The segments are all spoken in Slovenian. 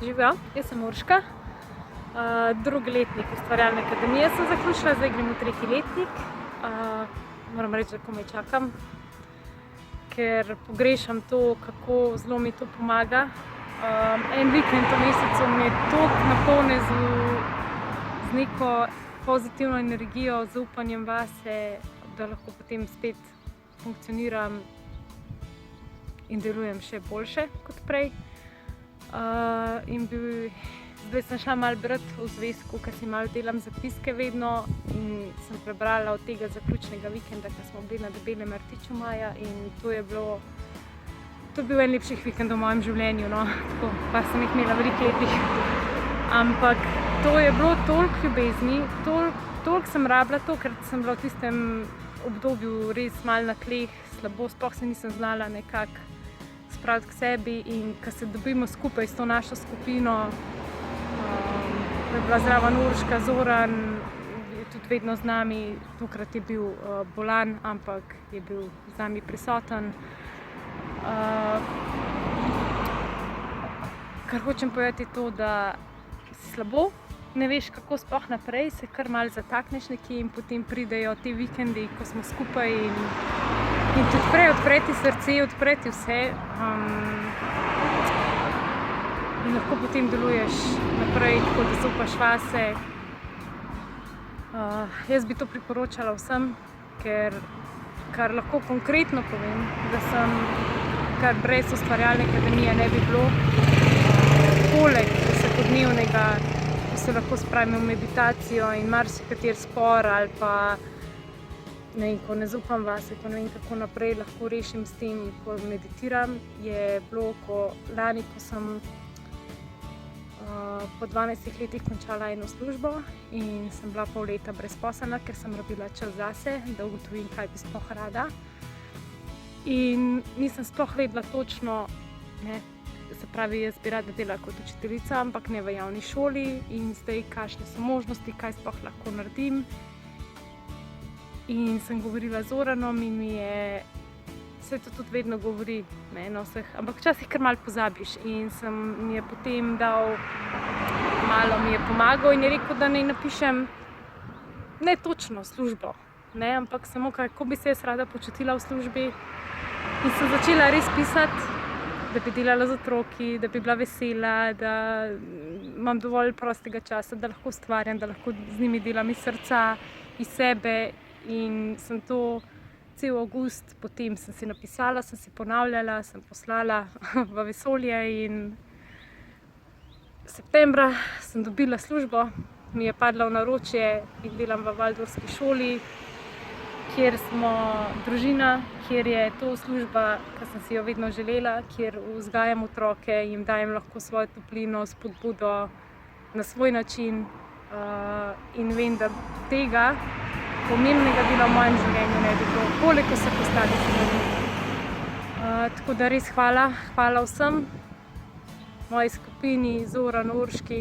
Živijo, jaz sem Urška, drugi letnik Ustvarjalne akademije sem zaključila, zdaj grem v tretji letnik. Moram reči, da komaj čakam, ker pogrešam to, kako zelo mi to pomaga. En vikend v mesecu me toliko napolni z neko pozitivno energijo, zaupanjem vase, da lahko potem spet funkcioniram in delujem še boljše kot prej. Zdaj sem šla malo brati v zvezku, ker si malo delam zapiske vedno, in sem prebrala od tega zaključnega vikenda, ko smo bili na Debelem rtiču maja, in to je bil en lepših vikendov v mojem življenju, no, tako, pa sem jih imela veliko lepih. Ampak to je bilo toliko ljubezni, toliko sem rabila to, ker sem bila v tistem obdobju res malo na tleh, slabo, sploh se nisem znala nekako spraviti k sebi, in ko se dobimo skupaj s to našo skupino, je bila zraven Urška, Zoran je tudi vedno z nami, tokrat je bil bolan, ampak je bil z nami prisoten. Kar hočem povedati je to, da si slabo, ne veš kako sploh naprej, se kar malo zatakneš nekje in potem pridejo ti vikendi, ko smo skupaj in tudi odpreti srce, odpreti vse. In lahko potem deluješ naprej, tako da zaupaš vase. Jaz bi to priporočala vsem, ker kar lahko konkretno povem, da sem, kar brez Ustvarjalne akademije ne bi bilo, poleg vsakodnevnega, ko se lahko spravim v meditacijo in marsikateri spor ali pa ne vem, ko ne zaupam vase, ko ne vem kako naprej lahko rešim s tem, ko meditiram, je bilo lani, ko sem po 12 letih končala eno službo in sem bila pol leta brezposelna, ker sem rabila čas zase, da ugotovim, kaj bi sploh rada. In nisem sploh vedela točno, se pravi, jaz bi rada delala kot učiteljica, ampak ne v javni šoli, in zdaj kakšne so možnosti, kaj sploh lahko naredim. In sem govorila z Zoranom in mi je, se to tudi vedno govori, na vseh, ampak včasih kar malo pozabiš, in mi je potem dal, malo mi je pomagal in je rekel, da naj napišem ne točno službo, ampak samo kako bi se jaz rada počutila v službi. In sem začela res pisati, da bi delala z otroki, da bi bila vesela, da imam dovolj prostega časa, da lahko ustvarjam, da lahko z njimi delam iz srca, iz sebe, in sem to cel avgust, potem sem si napisala, sem si ponavljala, sem poslala v vesolje, in septembra sem dobila službo, mi je padla v naročje in delam v Valdorfski šoli, kjer smo družina, kjer je to služba, ki sem si jo vedno želela, kjer vzgajam otroke, jim dajem lahko svojo toplino, spodbudo na svoj način, in vem, da tega pomembnega dela v mojem življenju ne bi bilo, koliko se postali stvari. Tako da res hvala vsem, moji skupini, Zoranu, Urški,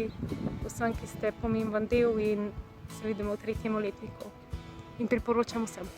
vsem, ki ste pomemben del, in se vidimo v tretjem letniku. In priporočam vsem.